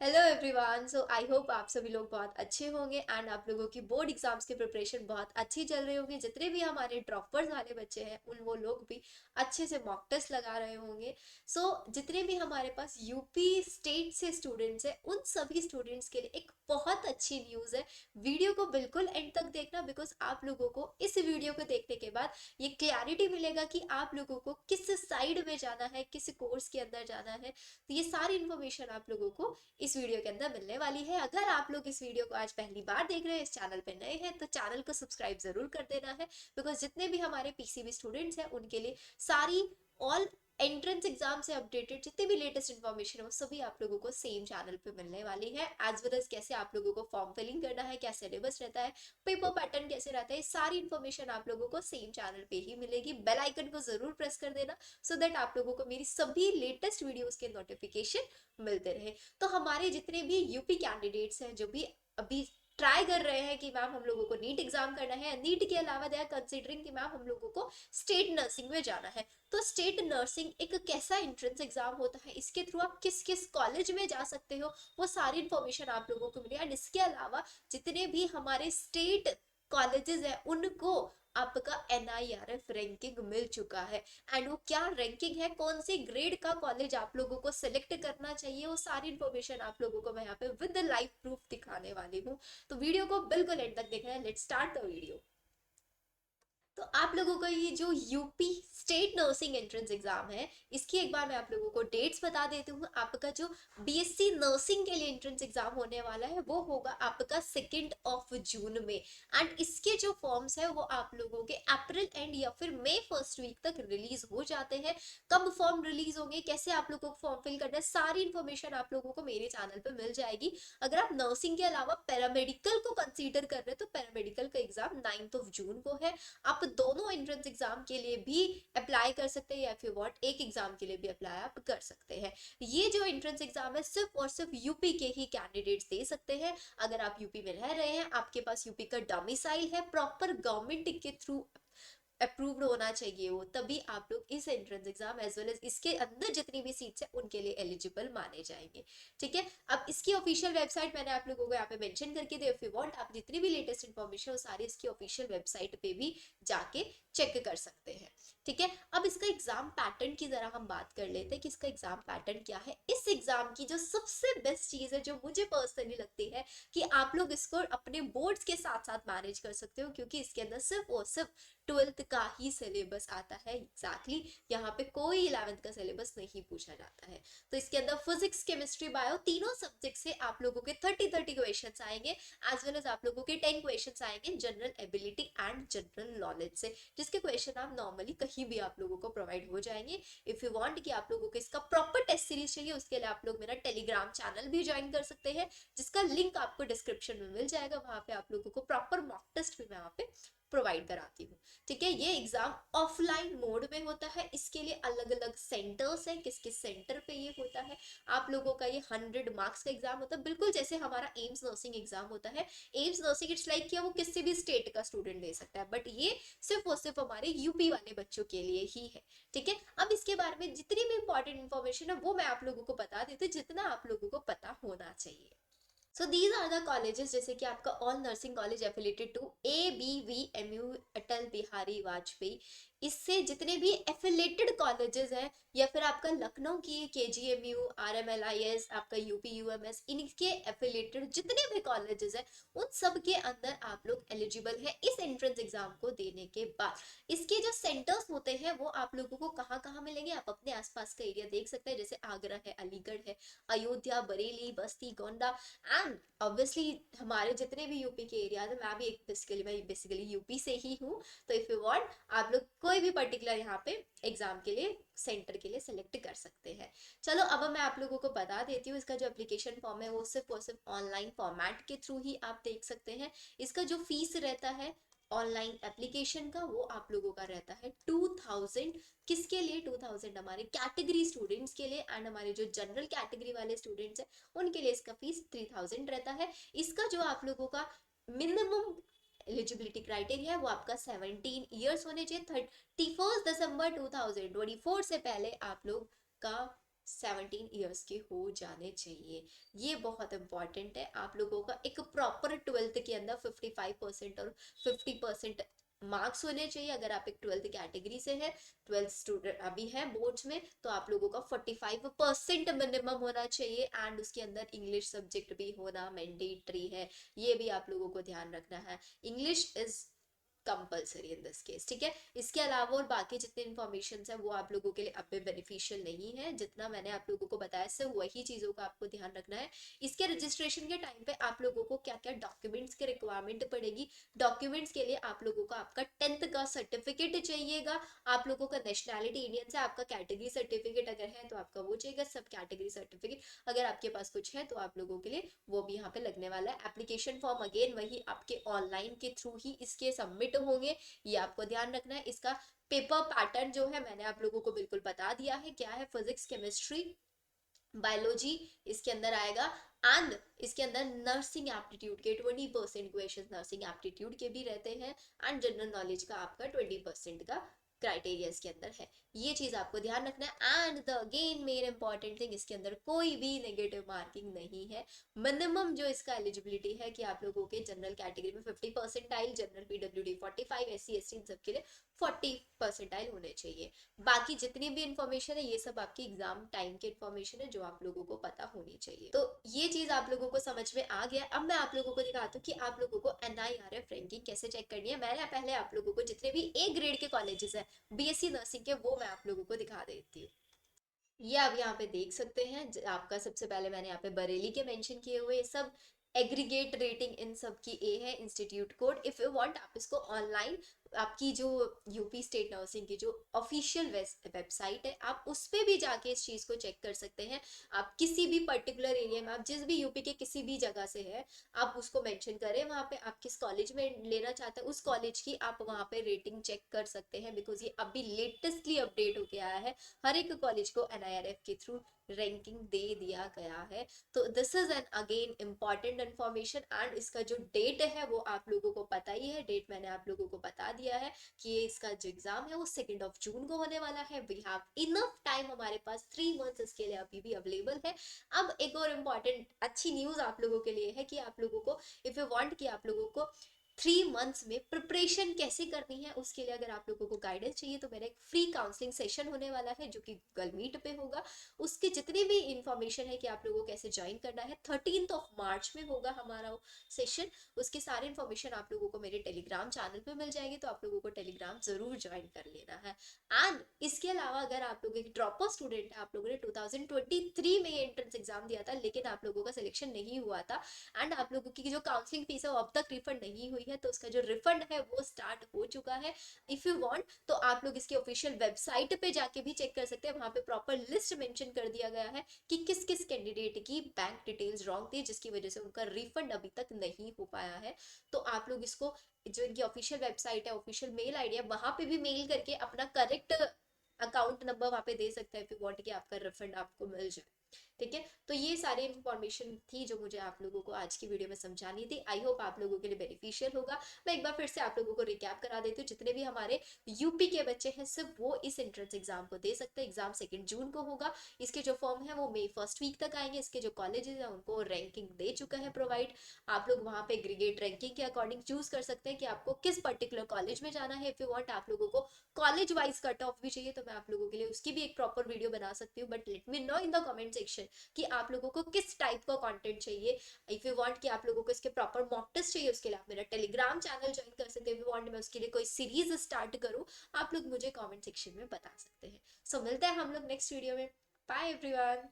Hello everyone. So I hope आप सभी लोग बहुत अच्छे होंगे एंड आप लोगों की बोर्ड एग्जाम्स की प्रिपरेशन बहुत अच्छी चल रही होगी। जितने भी हमारे ड्रॉपर्स वाले बच्चे हैं उन वो लोग भी अच्छे से मॉक टेस्ट लगा रहे होंगे। जितने भी हमारे पास यूपी स्टेट से स्टूडेंट्स हैं उन सभी स्टूडेंट्स के लिए एक बहुत अच्छी न्यूज़ है। वीडियो को बिल्कुल एंड तक देखना, बिकॉज आप लोगों को इस वीडियो को देखने के बाद ये क्लैरिटी मिलेगा कि आप लोगों को किस साइड में जाना है, किस कोर्स के अंदर जाना है। तो ये सारी इन्फॉर्मेशन आप लोगों को इस वीडियो के अंदर मिलने वाली है। अगर आप लोग इस वीडियो को आज पहली बार देख रहे हैं, इस चैनल पे नए हैं, तो चैनल को सब्सक्राइब जरूर कर देना है। बिकॉज जितने भी हमारे पीसीबी स्टूडेंट्स हैं उनके लिए सारी ऑल एंट्रेंस एग्जाम से अपडेटेड जितनी भी लेटेस्ट इन्फॉर्मेशन है वो सभी आप लोगों को सेम चैनल पे मिलने वाली है। एज वेल एज कैसे आप लोगों को फॉर्म फिलिंग करना है, क्या सिलेबस रहता है, पेपर पैटर्न कैसे रहता है, सारी इन्फॉर्मेशन आप लोगों को सेम चैनल पे ही मिलेगी। बेल आइकन को जरूर प्रेस कर देना सो दैट आप लोगों को मेरी सभी लेटेस्ट वीडियोस के नोटिफिकेशन मिलते रहे। तो हमारे जितने भी यूपी कैंडिडेट्स हैं जो भी अभी ट्राई कर रहे हैं कि मैम हम लोगों को नीट एग्जाम करना है, नीट के अलावा दे आर कंसिडरिंग कि मैम हम लोगों को स्टेट नर्सिंग में जाना है, तो स्टेट नर्सिंग एक कैसा एंट्रेंस एग्जाम होता है, इसके थ्रू आप किस किस कॉलेज में जा सकते हो, वो सारी इन्फॉर्मेशन आप लोगों को मिली। एंड इसके अलावा जितने भी हमारे स्टेट कॉलेजेस हैं उनको आपका NIRF रैंकिंग मिल चुका है। एंड वो क्या रैंकिंग है, कौन सी ग्रेड का कॉलेज आप लोगों को सिलेक्ट करना चाहिए, वो सारी इन्फॉर्मेशन आप लोगों को मैं यहाँ पे विद लाइव प्रूफ दिखाने वाली हूँ। तो वीडियो को बिल्कुल एंड तक देखना है। Let's start the video. तो आप लोगों का ये जो UP state nursing entrance exam है, इसकी एक बार मैं आप लोगों को डेट्स बता देती हूँ। आपका जो बीएससी नर्सिंग के लिए एंट्रेंस एग्जाम होने वाला है वो होगा आपका 2 जून में। एंड इसके जो फॉर्म्स है वो आप लोगों के अप्रैल एंड या फिर मई फर्स्ट वीक तक रिलीज हो जाते हैं। कब फॉर्म रिलीज होंगे, कैसे आप लोगों को फॉर्म फिल करना है, सारी इन्फॉर्मेशन आप लोगों को मेरे चैनल पर मिल जाएगी। अगर आप नर्सिंग के अलावा पैरामेडिकल को कंसीडर कर रहे हैं तो पैरामेडिकल का एग्जाम 9 जून को है। आप दोनों एंट्रेंस एग्जाम के लिए भी अप्लाई कर सकते हैं या फिर व्हाट एक एग्जाम के लिए भी अप्लाई आप कर सकते हैं। ये जो एंट्रेंस एग्जाम है सिर्फ और सिर्फ यूपी के ही कैंडिडेट्स दे सकते हैं। अगर आप यूपी में रह रहे हैं, आपके पास यूपी का डोमिसाइल है, प्रॉपर गवर्नमेंट के थ्रू अप्रूव्ड होना चाहिए वो, तभी आप लोग इस entrance exam as well as इसके अंदर जितनी भी सीट्स है उनके लिए एलिजिबल माने जाएंगे। ठीक है, अब इसकी ऑफिशियल वेबसाइट मैंने आप लोगों को यहाँ पे मेंशन करके दी। इफ यू वांट, आप जितनी भी लेटेस्ट इन्फॉर्मेशन हो सारी इसकी ऑफिशियल वेबसाइट पे भी जाके चेक कर सकते हैं। ठीक है, अब इसका एग्जाम पैटर्न की जरा हम बात कर लेते हैं कि इसका एग्जाम पैटर्न क्या है। इस एग्जाम की जो सबसे बेस्ट चीज है, जो मुझे पर्सनली लगती है, कि आप लोग इसको अपने बोर्ड्स के साथ साथ मैनेज कर सकते हो, क्योंकि इसके अंदर सिर्फ और सिर्फ 12th का ही सिलेबस आता है। एग्जैक्टली यहाँ पे कोई 11th का सिलेबस नहीं पूछा जाता है। तो इसके अंदर फिजिक्स केमिस्ट्री बायो तीनों सब्जेक्ट से आप लोगों के 30 क्वेश्चन आएंगे। एज वेल एज आप लोगों के 10 क्वेश्चन आएंगे general ability and general knowledge से, जिसके क्वेश्चन आप नॉर्मली कहीं भी आप लोगों को प्रोवाइड हो जाएंगे। इफ यू वांट कि आप लोगों को इसका प्रॉपर टेस्ट सीरीज चाहिए, उसके लिए आप लोग मेरा टेलीग्राम चैनल भी ज्वाइन कर सकते हैं, जिसका लिंक आपको डिस्क्रिप्शन में मिल जाएगा। वहां पे आप लोगों को प्रॉपर मॉक टेस्ट भी मैं वहां पे प्रोवाइड कराती हूँ। ठीक है, ये एग्जाम ऑफलाइन मोड में होता है। इसके लिए अलग अलग सेंटर्स हैं, किस किस सेंटर पे ये होता है। आप लोगों का ये 100 मार्क्स का एग्जाम होता है, बिल्कुल जैसे हमारा एम्स नर्सिंग एग्जाम होता है। एम्स नर्सिंग इट्स लाइक कि वो किसी भी स्टेट का स्टूडेंट दे सकता है, बट ये सिर्फ और सिर्फ हमारे यूपी वाले बच्चों के लिए ही है। ठीक है, अब इसके बारे में जितनी भी इंपॉर्टेंट इन्फॉर्मेशन है वो मैं आप लोगों को बता देती हूँ, जितना आप लोगों को पता होना चाहिए। So these are the colleges, जैसे कि आपका all nursing college affiliated to ABVMU Atal Bihari Vajpayee. इससे जितने भी एफिलेटेड कॉलेजेस हैं, या फिर आपका लखनऊ की KGMU, RMLIS, आपका UPUMS, इनके एफिलेटेड जितने भी कॉलेजेस हैं उन सब के अंदर आप लोग एलिजिबल हैं इस एंट्रेंस एग्जाम को देने के बाद। इसके जो सेंटर्स होते हैं वो आप लोगों को कहाँ कहाँ मिलेंगे, आप अपने आसपास का एरिया देख सकते हैं, जैसे आगरा है, अलीगढ़ है, अयोध्या, बरेली, बस्ती, गोंडा। एंड ऑब्वियसली हमारे जितने भी यूपी के एरियाज है, मैं बेसिकली यूपी से ही हूँ। तो इफ यू वांट, आप लोग कोई भी पर्टिकुलर यहाँ पे एग्जाम के लिए सेंटर के लिए सेलेक्ट कर सकते हैं। चलो अब मैं आप लोगों को बता देती हूँ, इसका जो एप्लीकेशन फॉर्म है वो सिर्फ और सिर्फ ऑनलाइन फॉर्मेट के थ्रू ही आप देख सकते हैं। इसका जो फीस रहता है ऑनलाइन एप्लीकेशन का, वो आप लोगों का रहता है 2000। किसके लिए 2000? हमारे कैटेगरी स्टूडेंट्स के लिए। एंड हमारे जो जनरल कैटेगरी वाले स्टूडेंट्स हैं उनके लिए इसका फीस 3000 रहता है। इसका जो आप लोगों का मिनिमम एलिजिबिलिटी क्राइटेरिया है वो आपका 17 ईयर्स होने चाहिए। 31 दिसंबर 2024 से पहले आप लोग का 17 ईयर्स के हो जाने चाहिए। ये बहुत इंपॉर्टेंट है। आप लोगों का एक प्रॉपर 12th के अंदर 55% और 50% मार्क्स होने चाहिए। अगर आप एक 12th कैटेगरी से है, 12th स्टूडेंट अभी है बोर्ड्स में, तो आप लोगों का 45% मिनिमम होना चाहिए। एंड उसके अंदर इंग्लिश सब्जेक्ट भी होना मैंडेटरी है, ये भी आप लोगों को ध्यान रखना है। English is compulsory in this case, ठीक है। इसके अलावा और बाकी जितने इन्फॉर्मेशन है वो आप लोगों के लिए अब भी बेनिफिशियल नहीं है। जितना मैंने आप लोगों को बताया सिर्फ वही चीजों का आपको ध्यान रखना है। इसके रजिस्ट्रेशन के टाइम पे आप लोगों को क्या क्या डॉक्यूमेंट्स की रिक्वायरमेंट पड़ेगी। डॉक्यूमेंट्स के लिए आप लोगों को आपका 10th का सर्टिफिकेट चाहिएगा। आप लोगों का नेशनैलिटी इंडियन से, आपका कैटेगरी सर्टिफिकेट अगर है तो आपका वो चाहिएगा, सब कैटेगरी सर्टिफिकेट अगर आपके पास कुछ है तो आप लोगों के लिए वो भी यहाँ पे लगने वाला है। एप्लीकेशन फॉर्म अगेन वही आपके ऑनलाइन के थ्रू ही इसके सबमिट होंगे, ये आपको ध्यान रखना है। इसका पेपर पैटर्न जो है मैंने आप लोगों को बिल्कुल बता दिया है क्या है। फिजिक्स, केमिस्ट्री, बायोलॉजी इसके अंदर आएगा। एंड इसके अंदर नर्सिंग एप्टीट्यूड के 20% क्वेश्चन नर्सिंग एप्टीट्यूड के भी रहते हैं। एंड जनरल नॉलेज का आपका 20% का क्राइटेरिया इसके अंदर है। ये चीज आपको ध्यान रखना है। And the again main important thing, इसके अंदर कोई भी नेगेटिव मार्किंग नहीं है। मिनिमम जो इसका एलिजिबिलिटी है कि आप लोगों के जनरल कैटेगरी में 50%, जनरल पीडब्ल्यूडी 45, SC ST इन सब के लिए 40% होने चाहिए। बाकी जितनी भी इंफॉर्मेशन है ये सब आपकी एग्जाम टाइम की इंफॉर्मेशन है जो आप लोगों को पता होनी चाहिए। तो ये चीज आप लोगों को समझ में आ गया। अब मैं आप लोगों को दिखाता हूँ कि आप लोगों को NIRF रैंकिंग कैसे चेक करनी है। मैंने पहले आप लोगों को जितने भी A ग्रेड के कॉलेजेस है BSc नर्सिंग के, वो मैं आप लोगों को दिखा देती हूँ। ये आप यहाँ पे देख सकते हैं। आपका सबसे पहले मैंने यहाँ पे बरेली के मेंशन किए हुए सब एग्रीगेट रेटिंग इन सब की A है। Institute code if you want आप इसको ऑनलाइन आपकी जो यूपी स्टेट नर्सिंग की जो ऑफिशियल वेबसाइट है आप उस पे भी जाके इस चीज को चेक कर सकते हैं। आप किसी भी पर्टिकुलर एरिया में, आप जिस भी यूपी के किसी भी जगह से है, आप उसको मेंशन करें वहां पे, आप किस कॉलेज में लेना चाहते हैं उस कॉलेज की आप वहां पे रेटिंग चेक कर सकते हैं। बिकॉज ये अभी लेटेस्टली अपडेट होके आया है, हर एक कॉलेज को NIRF के थ्रू रैंकिंग दे दिया गया है। तो this is an again important information. And इसका जो डेट है वो आप लोगों को पता ही है, डेट मैंने आप लोगों को बता दिया है कि ये इसका जो एग्जाम है वो 2 जून को होने वाला है। वी हैव इनफ टाइम, हमारे पास 3 मंथ्स इसके लिए अभी भी अवेलेबल है। अब एक और इम्पॉर्टेंट अच्छी न्यूज आप लोगों के लिए है कि आप लोगों को इफ यू वांट कि आप लोगों को 3 मंथ्स में प्रिपरेशन कैसे करनी है उसके लिए अगर आप लोगों को गाइडेंस चाहिए तो मेरा एक फ्री काउंसलिंग सेशन होने वाला है जो कि गूगल मीट पे होगा। उसके जितनी भी इंफॉर्मेशन है कि आप लोगों को कैसे ज्वाइन करना है, 13 मार्च में होगा हमारा सेशन। उसके सारे इन्फॉर्मेशन आप लोगों को मेरे टेलीग्राम चैनल पे मिल जाएगी, तो आप लोगों को टेलीग्राम जरूर ज्वाइन कर लेना है। एंड इसके अलावा अगर आप लोग एक ड्रॉपर स्टूडेंट है, आप लोगों ने 2023 में ये एंट्रेंस एग्जाम दिया था लेकिन आप लोगों का सिलेक्शन नहीं हुआ था एंड आप लोगों की जो काउंसलिंग फीस है वो अब तक रिफंड नहीं हुई है, तो उसका जो रिफंड है वो स्टार्ट हो चुका है। इफ यू वांट तो आप लोग इसकी ऑफिशियल वेबसाइट पे जाके भी चेक कर सकते हैं। वहां पे प्रॉपर लिस्ट मेंशन कर दिया गया है कि किस किस कैंडिडेट की बैंक डिटेल्स रॉन्ग थी जिसकी वजह से उनका रिफंड अभी तक नहीं हो पाया है। तो आप लोग इसको, जो इनकी ऑफिशियल वेबसाइट है, ऑफिशियल मेल आईडी है, वहां पे भी मेल करके अपना करेक्ट अकाउंट नंबर वहां पे दे सकते हैं इफ यू वांट कि आपका रिफंड आपको मिल जाए। ठीक है, तो ये सारी इंफॉर्मेशन थी जो मुझे आप लोगों को आज की वीडियो में समझानी थी। आई होप आप लोगों के लिए बेनिफिशियल होगा। मैं एक बार फिर से आप लोगों को रिकैप करा देती हूँ। जितने भी हमारे यूपी के बच्चे हैं सिर्फ वो इस एंट्रेंस एग्जाम को दे सकते हैं। एग्जाम 2 जून को होगा। इसके जो फॉर्म है वो मई फर्स्ट वीक तक आएंगे। इसके जो कॉलेजेस हैं उनको रैंकिंग दे चुका है प्रोवाइड। आप लोग वहां पे एग्रीगेट रैंकिंग के अकॉर्डिंग चूज कर सकते हैं कि आपको किस पर्टिकुलर कॉलेज में जाना है। इफ यू वांट आप लोगों को कॉलेज वाइज कट ऑफ भी चाहिए तो मैं आप लोगों के लिए उसकी भी एक प्रॉपर वीडियो बना सकती हूँ। But let me know in the comment section कि आप लोगों को किस टाइप का कंटेंट चाहिए। इफ यू वांट कि आप लोगों को इसके प्रॉपर मॉक टेस्ट चाहिए उसके लिए आप मेरा टेलीग्राम चैनल ज्वाइन कर सकते हैं। इफ यू वांट मैं उसके लिए कोई सीरीज स्टार्ट करूं आप लोग मुझे कमेंट सेक्शन में बता सकते हैं। सो मिलते हैं हम लोग नेक्स्ट वीडियो में। Bye everyone.